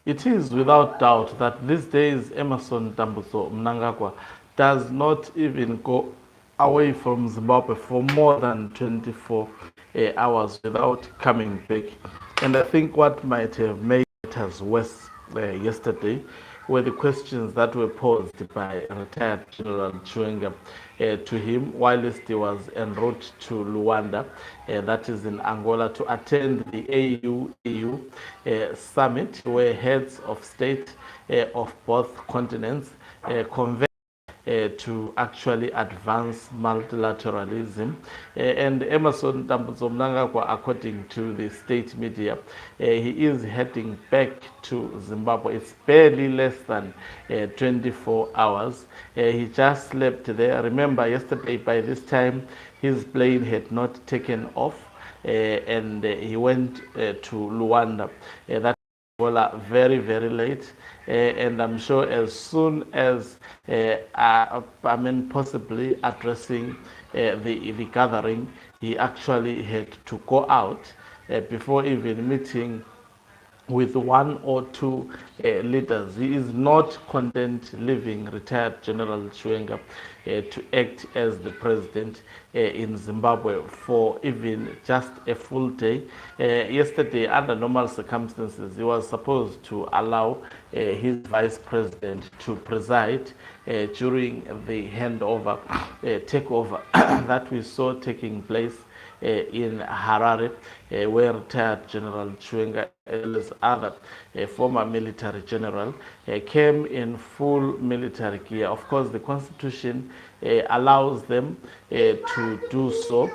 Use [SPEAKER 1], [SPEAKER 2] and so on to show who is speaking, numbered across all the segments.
[SPEAKER 1] It is without doubt that these days Emerson Tambuzo Mnangagwa does not even go away from Zimbabwe for more than 24 hours without coming back. And I think what might have made matters worse yesterday were the questions that were posed by retired General Chiwenga to him whilst he was en route to Luanda, that is in Angola, to attend the AU summit, where heads of state of both continents convened to actually advance multilateralism. And Emerson Tambuzo Mnangagwa, according to the state media, he is heading back to Zimbabwe. It's barely less than 24 hours. He just slept there. Remember, yesterday by this time, his plane had not taken off. And he went to Luanda. That very, very late. And I'm sure as soon as, possibly addressing the gathering, he actually had to go out before even meeting with one or two leaders. He is not content leaving retired General Chiwenga to act as the president in Zimbabwe for even just a full day. Yesterday, under normal circumstances, he was supposed to allow his vice president to preside during the handover, takeover that we saw taking place in Harare, where retired General Chiwenga, as well as other former military general, came in full military gear. Of course, the constitution allows them to do so.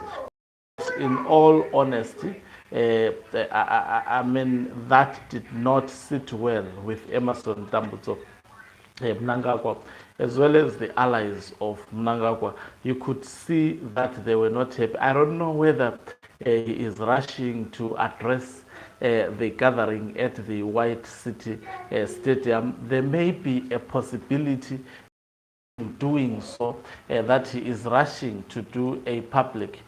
[SPEAKER 1] In all honesty, that did not sit well with Emerson Tambuzo Mnangagwa, as well as the allies of Mnangagwa. You could see that they were not happy. I don't know whether he is rushing to address the gathering at the White City Stadium. There may be a possibility doing so that he is rushing to do a public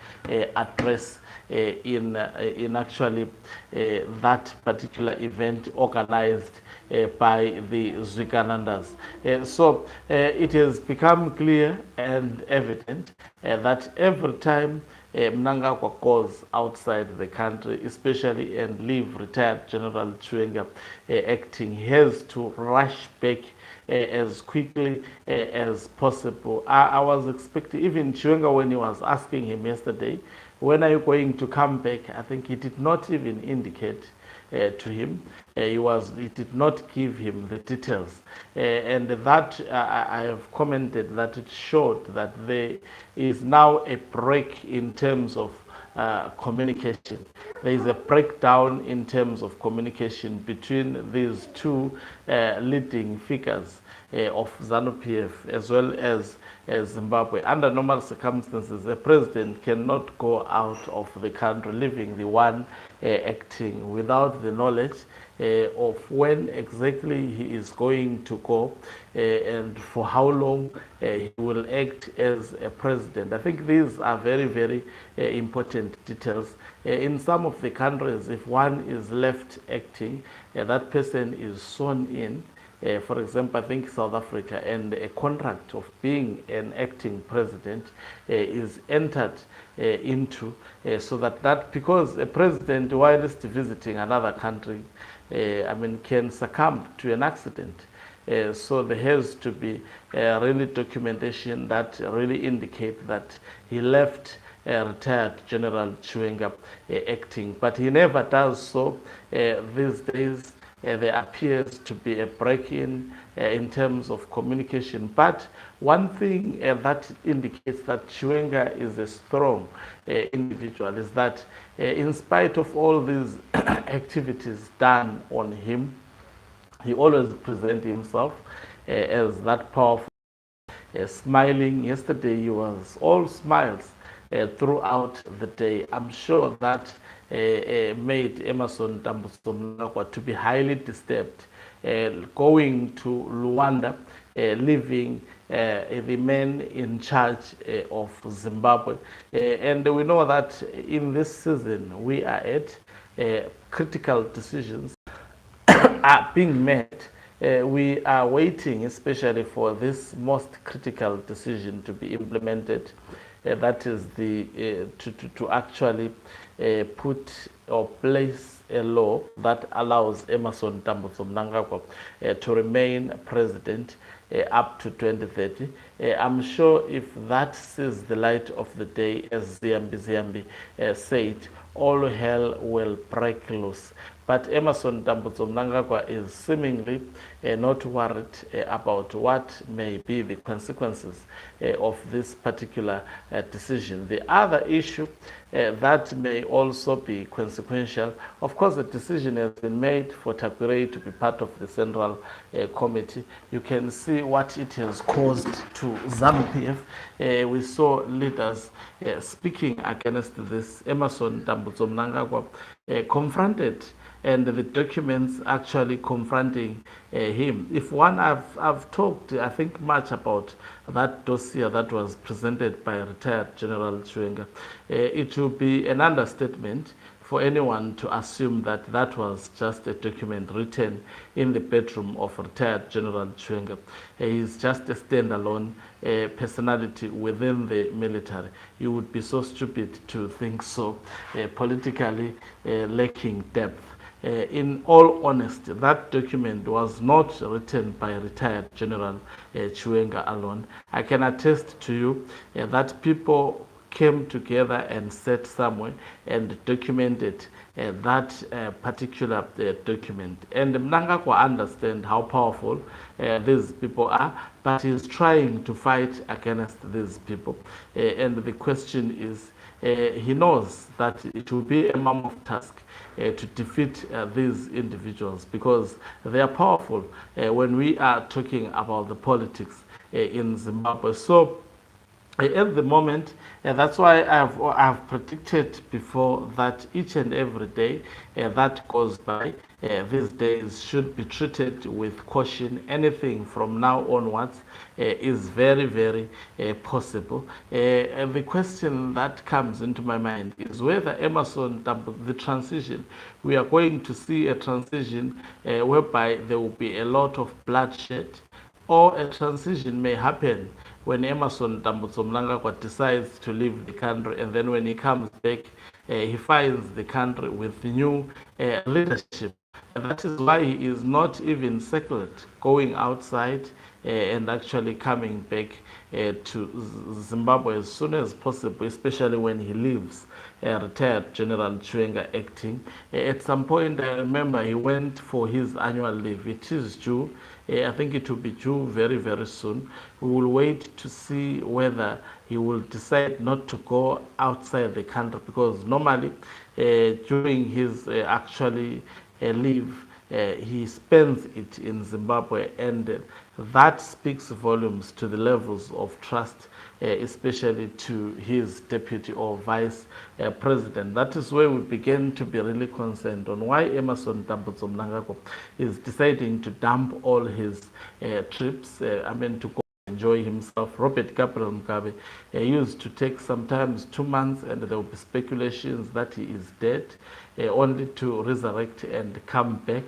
[SPEAKER 1] address in actually that particular event organized by the Zwiganandas. So it has become clear and evident that every time Mnangagwa goes outside the country, especially and leave retired General Chiwenga acting, he has to rush back as quickly as possible. I was expecting, even Chiwenga, when he was asking him yesterday, when are you going to come back? I think he did not even indicate to him. He did not give him the details. And that I have commented that it showed that there is now a break in terms of communication. There is a breakdown in terms of communication between these two leading figures of ZANU-PF as well as Zimbabwe. Under normal circumstances, a president cannot go out of the country, leaving the one acting without the knowledge of when exactly he is going to go and for how long he will act as a president. I think these are very, very important details. In some of the countries, if one is left acting, that person is sworn in. For example, I think South Africa, and a contract of being an acting president is entered into, so that because a president, whilst visiting another country, can succumb to an accident. So there has to be really documentation that really indicate that he left retired General Chiwenga acting, but he never does so these days. There appears to be a break in terms of communication. But one thing that indicates that Chiwenga is a strong individual is that in spite of all these activities done on him, he always presents himself as that powerful, smiling. Yesterday he was all smiles throughout the day. I'm sure that made Emerson Tambuzo Mnangagwa to be highly disturbed, going to Luanda, leaving the man in charge of Zimbabwe. And we know that in this season we are at critical decisions are being made. We are waiting especially for this most critical decision to be implemented. That is to actually put or place a law that allows Emerson Mnangagwa to remain president up to 2030. I'm sure if that sees the light of the day, as Ziambi said, all hell will break loose. But Emerson Mnangagwa is seemingly not worried about what may be the consequences of this particular decision. The other issue that may also be consequential, of course, the decision has been made for Takurei to be part of the Central Committee. You can see what it has caused to ZANU-PF. We saw leaders speaking against this. Emerson Mnangagwa confronted, and the documents actually confronting him. If one, I've talked, I think, much about that dossier that was presented by retired General Chwenga. It will be an understatement for anyone to assume that that was just a document written in the bedroom of retired General Chwenga. He is just a standalone personality within the military. You would be so stupid to think so, politically lacking depth. In all honesty, that document was not written by retired General Chwenga alone. I can attest to you that people came together and sat somewhere and documented that particular document. And Mnangagwa understands how powerful these people are, but he's trying to fight against these people. And the question is, he knows that it will be a mammoth task to defeat these individuals, because they are powerful when we are talking about the politics in Zimbabwe. So at the moment, that's why I've predicted before that each and every day that goes by these days should be treated with caution. Anything from now onwards is very, very possible. And the question that comes into my mind is whether Emerson, the transition, we are going to see a transition whereby there will be a lot of bloodshed, or a transition may happen when Emerson Mnangagwa decides to leave the country, and then when he comes back, he finds the country with new leadership. And that is why he is not even settled going outside and actually coming back to Zimbabwe as soon as possible, especially when he leaves retired General Chwenga acting. At some point, I remember he went for his annual leave. It is due. I think it will be due very, very soon. We will wait to see whether he will decide not to go outside the country, because normally during his actually leave, he spends it in Zimbabwe, and that speaks volumes to the levels of trust, especially to his deputy or vice president. That is where we begin to be really concerned on why Emerson Mnangagwa is deciding to dump all his trips, to go enjoy himself. Robert Gabriel Mugabe used to take sometimes 2 months, and there will be speculations that he is dead, only to resurrect and come back.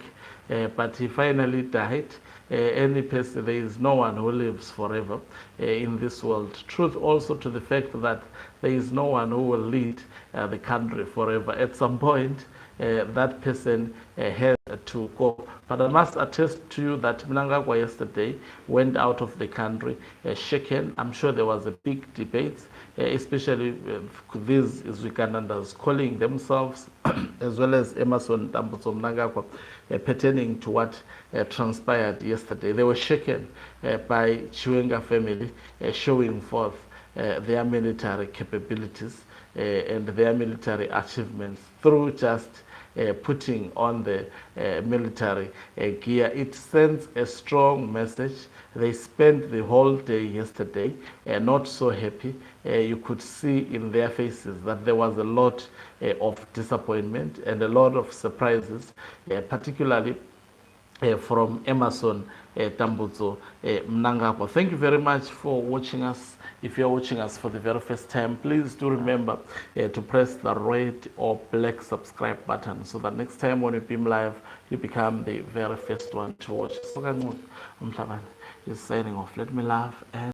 [SPEAKER 1] But he finally died. Any person, there is no one who lives forever in this world. Truth also to the fact that there is no one who will lead the country forever. At some point, that person has to go. But I must attest to you that Mnangagwa yesterday went out of the country shaken. I'm sure there was a big debate, especially these Ugandans calling themselves, as well as Emerson Mnangagwa, pertaining to what transpired yesterday. They were shaken by Chwenga family showing forth their military capabilities and their military achievements through just putting on the military gear. It sends a strong message. They spent the whole day yesterday not so happy. You could see in their faces that there was a lot of disappointment and a lot of surprises, particularly from Emerson Tambutso Mnangagwa. Thank you very much for watching us. If you're watching us for the very first time, please do remember to press the red or black subscribe button so that next time when we beam live, you become the very first one to watch. So, Umhlabane is signing off. Let me laugh and